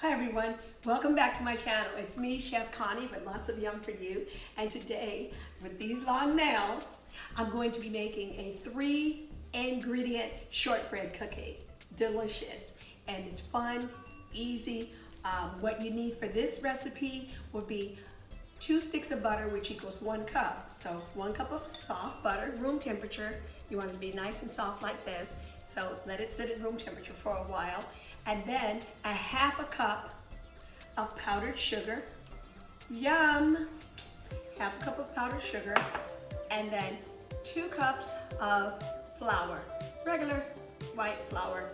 Hi everyone, welcome back to my channel. It's me, Chef Connie, with lots of yum for you. And today, with these long nails, I'm going to be making a 3-ingredient shortbread cookie. Delicious, and it's fun, easy. What you need for this recipe would be 2 sticks of butter, which equals 1 cup. So 1 cup of soft butter, room temperature. You want it to be nice and soft like this. So let it sit at room temperature for a while. And then a half a cup of powdered sugar. Yum! Half a cup of powdered sugar. And then 2 cups of flour. Regular white flour.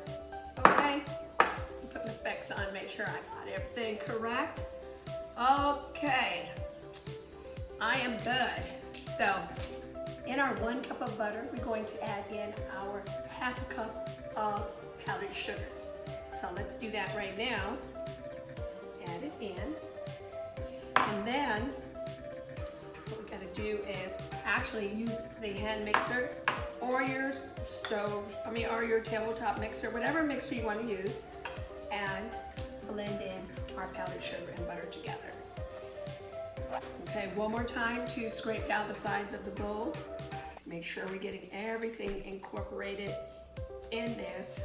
Okay? Put my specs on, make sure I got everything correct. Okay. I am good. So, in our 1 cup of butter, we're going to add in our half a cup of powdered sugar. So let's do that right now. Add it in. And then what we gotta do is actually use the hand mixer or your stove, or your tabletop mixer, whatever mixer you want to use, and blend in our powdered sugar and butter together. Okay, one more time to scrape down the sides of the bowl. Make sure we're getting everything incorporated in this.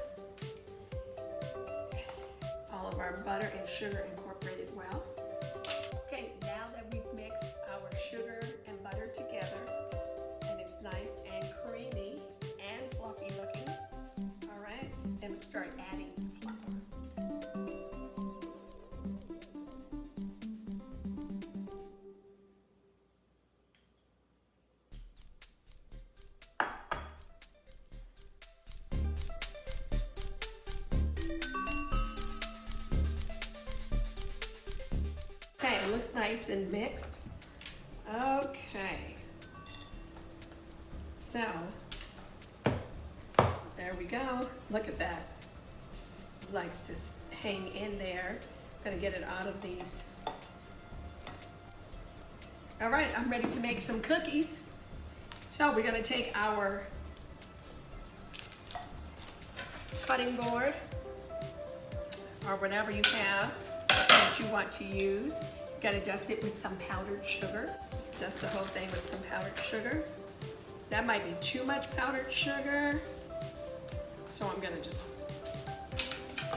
All of our butter and sugar incorporated well. Okay, now that we've mixed our sugar and butter together, and it's nice and creamy and fluffy looking, all right, then we start adding flour. Okay, it looks nice and mixed. Okay. So, there we go. Look at that. Likes to hang in there. Gonna get it out of these. All right, I'm ready to make some cookies. So we're gonna take our cutting board or whatever you have that you want to use. You gotta dust it with some powdered sugar. Just dust the whole thing with some powdered sugar. That might be too much powdered sugar, so I'm gonna just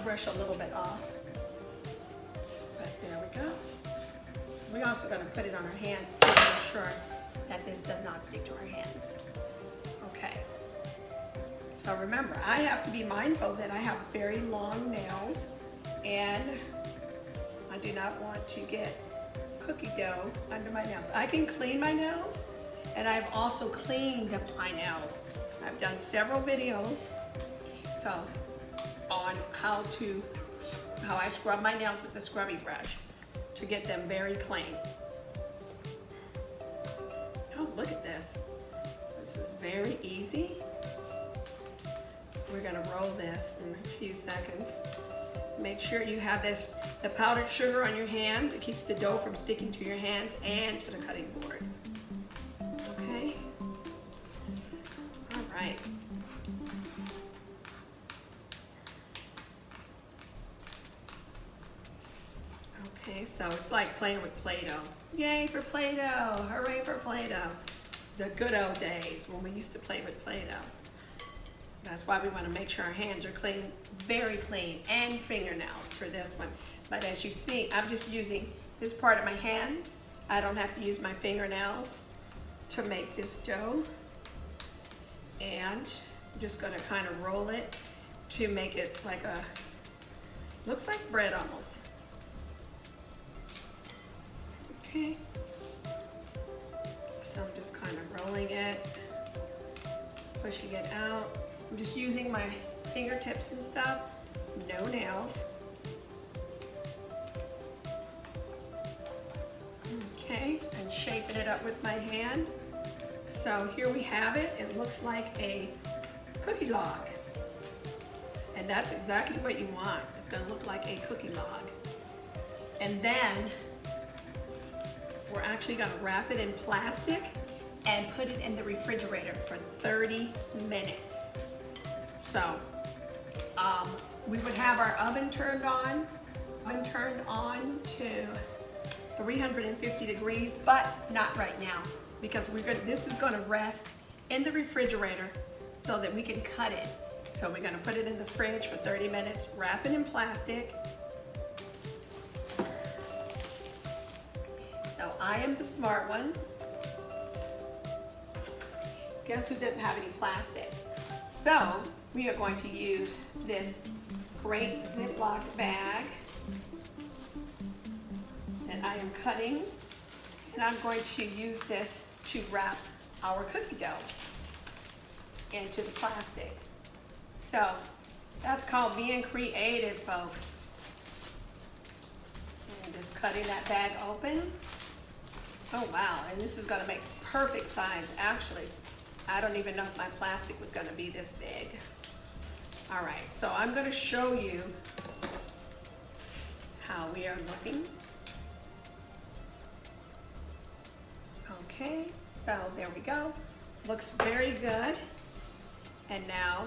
brush a little bit off. But there we go. We're also gonna put it on our hands to make sure that this does not stick to our hands. Okay. So remember, I have to be mindful that I have very long nails, and I do not want to get cookie dough under my nails. I can clean my nails, and I've also cleaned my nails. I've done several videos on how I scrub my nails with the scrubby brush to get them very clean. Oh, look at this. This is very easy. We're gonna roll this in a few seconds. Make sure you have the powdered sugar on your hands. It keeps the dough from sticking to your hands and to the cutting board. Okay? All right. Okay, so it's like playing with Play-Doh. Yay for Play-Doh! Hooray for Play-Doh! The good old days when we used to play with Play-Doh. That's why we want to make sure our hands are clean, very clean, and fingernails for this one. But as you see, I'm just using this part of my hands. I don't have to use my fingernails to make this dough. And I'm just going to kind of roll it to make it like looks like bread almost. Okay. So I'm just kind of rolling it, pushing it out. I'm just using my fingertips and stuff, no nails. Okay, and shaping it up with my hand. So here we have it. It looks like a cookie log. And that's exactly what you want. It's gonna look like a cookie log. And then we're actually gonna wrap it in plastic and put it in the refrigerator for 30 minutes. So we would have our oven turned 350 degrees, but not right now because this is gonna rest in the refrigerator so that we can cut it. So we're gonna put it in the fridge for 30 minutes, wrap it in plastic. So I am the smart one. Guess who didn't have any plastic? So we are going to use this great Ziploc bag that I am cutting, and I'm going to use this to wrap our cookie dough into the plastic. So that's called being creative, folks. And just cutting that bag open. Oh wow, and this is gonna make perfect size. Actually, I don't even know if my plastic was gonna be this big. All right, so I'm gonna show you how we are looking. Okay, so there we go. Looks very good. And now,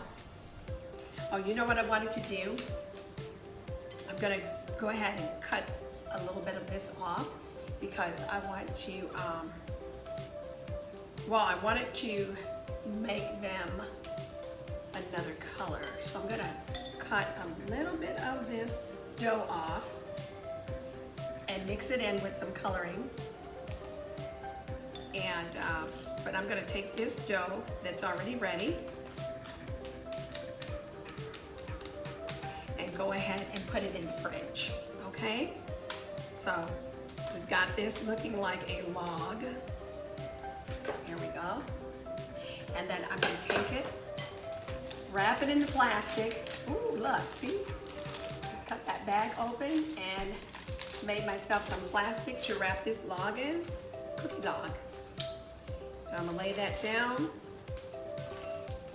oh, you know what I wanted to do? I'm gonna go ahead and cut a little bit of this off because I want to, I wanted to make them another color. So I'm gonna cut a little bit of this dough off and mix it in with some coloring. And, but I'm gonna take this dough that's already ready and go ahead and put it in the fridge, okay? So we've got this looking like a log. Here we go. And then I'm gonna take it, wrap it in the plastic. Ooh, look, see? Just cut that bag open and made myself some plastic to wrap this log in, cookie log. So I'm gonna lay that down,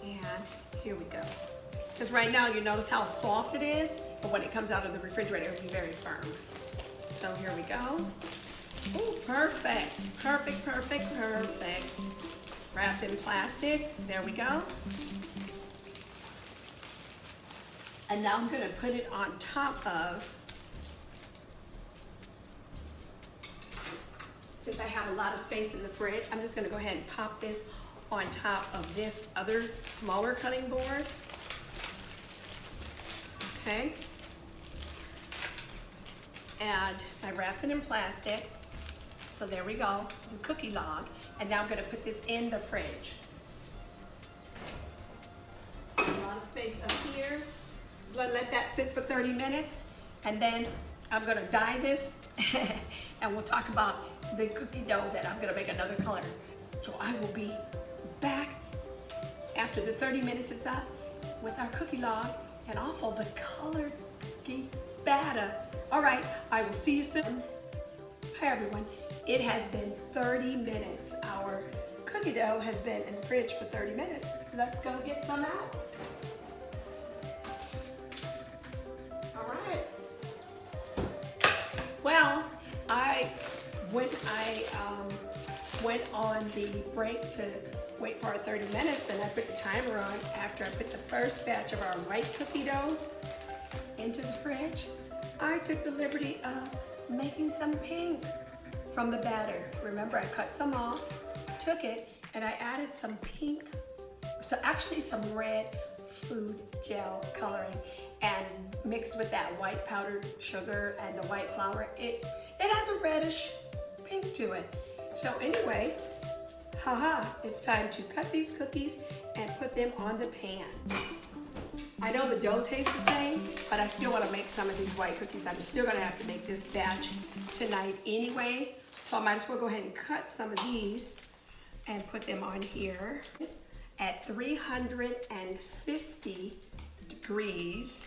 and here we go. Because right now you notice how soft it is, but when it comes out of the refrigerator, it'll be very firm. So here we go. Ooh, perfect, perfect, perfect, perfect. Wrapped in plastic, there we go. And now I'm gonna put it on top of, since I have a lot of space in the fridge, I'm just gonna go ahead and pop this on top of this other smaller cutting board. Okay. And I wrapped it in plastic. So there we go, the cookie log. And now I'm gonna put this in the fridge. A lot of space up here. Let that sit for 30 minutes. And then I'm gonna dye this and we'll talk about the cookie dough that I'm gonna make another color. So I will be back after the 30 minutes is up with our cookie log and also the colored cookie batter. All right, I will see you soon. Hi everyone, it has been 30 minutes. Our cookie dough has been in the fridge for 30 minutes. Let's go get some out. All right. Well, I went on the break to wait for our 30 minutes and I put the timer on after I put the first batch of our white cookie dough into the fridge. I took the liberty of making some pink from the batter. Remember, I cut some off, took it, and I added some pink, so actually some red food gel coloring and mixed with that white powdered sugar and the white flour. It has a reddish pink to it. So anyway, it's time to cut these cookies and put them on the pan. I know the dough tastes the same, but I still want to make some of these white cookies. I'm still going to have to make this batch tonight anyway. So I might as well go ahead and cut some of these and put them on here at 350 degrees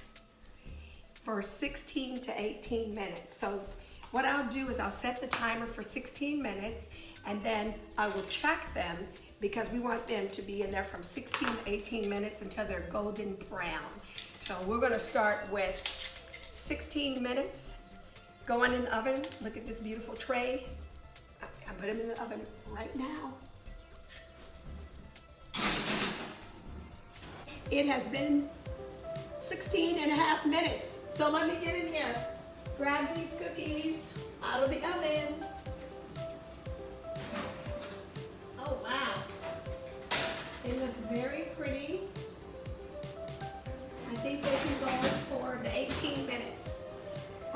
for 16 to 18 minutes. So what I'll do is I'll set the timer for 16 minutes and then I will check them because we want them to be in there from 16 to 18 minutes until they're golden brown. So we're gonna start with 16 minutes, going in the oven. Look at this beautiful tray. I put them in the oven right now. It has been 16 and a half minutes. So let me get in here, grab these cookies out of the oven.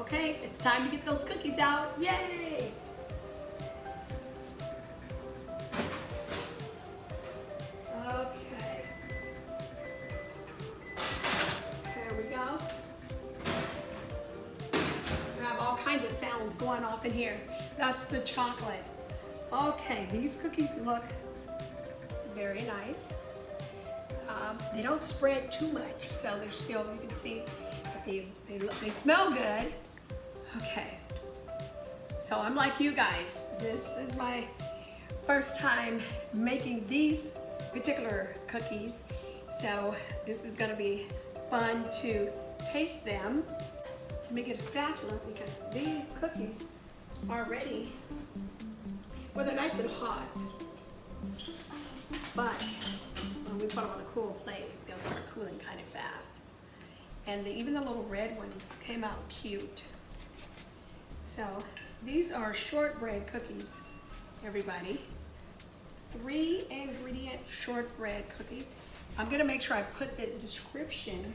Okay, it's time to get those cookies out. Yay! Okay. There we go. We have all kinds of sounds going off in here. That's the chocolate. Okay, these cookies look very nice. They don't spread too much, so they're still, you can see, but they smell good. Okay, so I'm like you guys. This is my first time making these particular cookies, so this is gonna be fun to taste them. Let me get a spatula because these cookies are ready. Well, they're nice and hot, but when we put them on a cool plate, they'll start cooling kind of fast. And even the little red ones came out cute. So these are shortbread cookies, everybody. 3 ingredient shortbread cookies. I'm gonna make sure I put the description,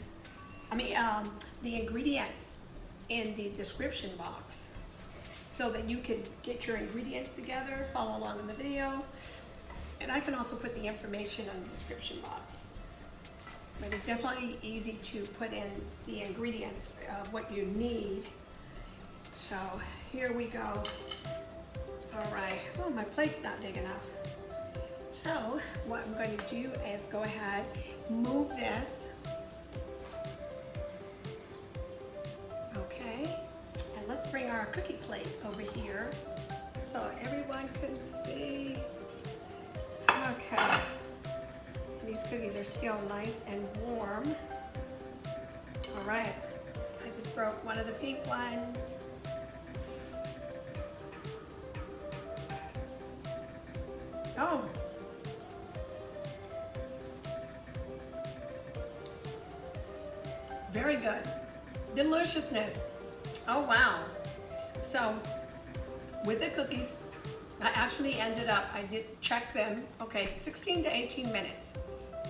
the ingredients in the description box so that you can get your ingredients together, follow along in the video. And I can also put the information on the description box. But it's definitely easy to put in the ingredients of what you need. So here we go. All right, oh, my plate's not big enough. So what I'm going to do is go ahead, move this. Okay, and let's bring our cookie plate over here so everyone can see. Okay, these cookies are still nice and warm. All right, I just broke one of the pink ones. Oh, very good. Deliciousness. Oh, wow. So with the cookies, I actually ended up, I did check them, okay, 16 to 18 minutes.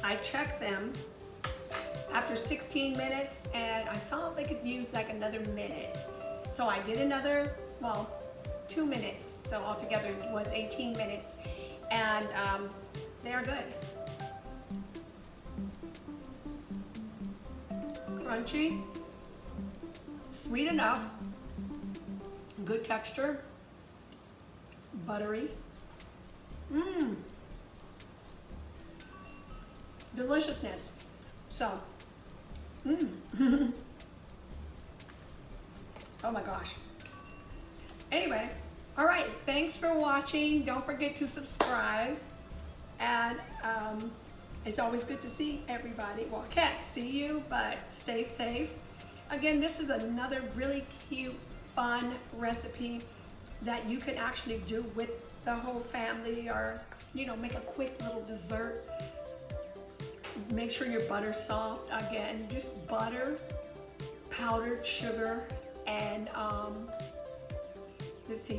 I checked them after 16 minutes and I saw they could use like another minute. So I did another, 2 minutes. So altogether it was 18 minutes and they are good. Crunchy, sweet enough, good texture. Buttery. Deliciousness. So, oh my gosh. Anyway, all right, thanks for watching. Don't forget to subscribe. And it's always good to see everybody. Well, I can't see you, but stay safe. Again, this is another really cute, fun recipe that you can actually do with the whole family, or make a quick little dessert. Make sure your butter's soft. Again, just butter, powdered sugar, and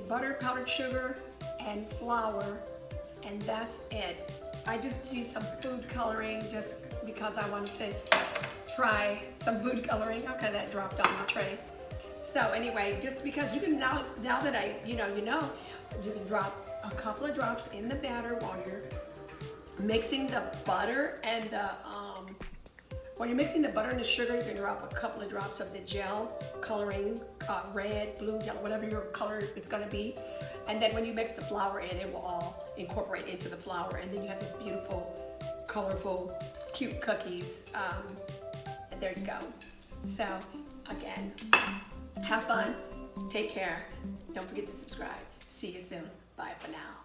butter, powdered sugar, and flour, and that's it. I just used some food coloring just because I wanted to try some food coloring. Okay, that dropped on the tray. So anyway, just because you can now that you can drop a couple of drops in the batter while you're mixing the butter and the sugar. You can drop a couple of drops of the gel coloring, red, blue, yellow, whatever your color it's gonna be. And then when you mix the flour in, it will all incorporate into the flour, and then you have these beautiful, colorful, cute cookies. And there you go. So again, have fun, take care, don't forget to subscribe. See you soon. Bye for now.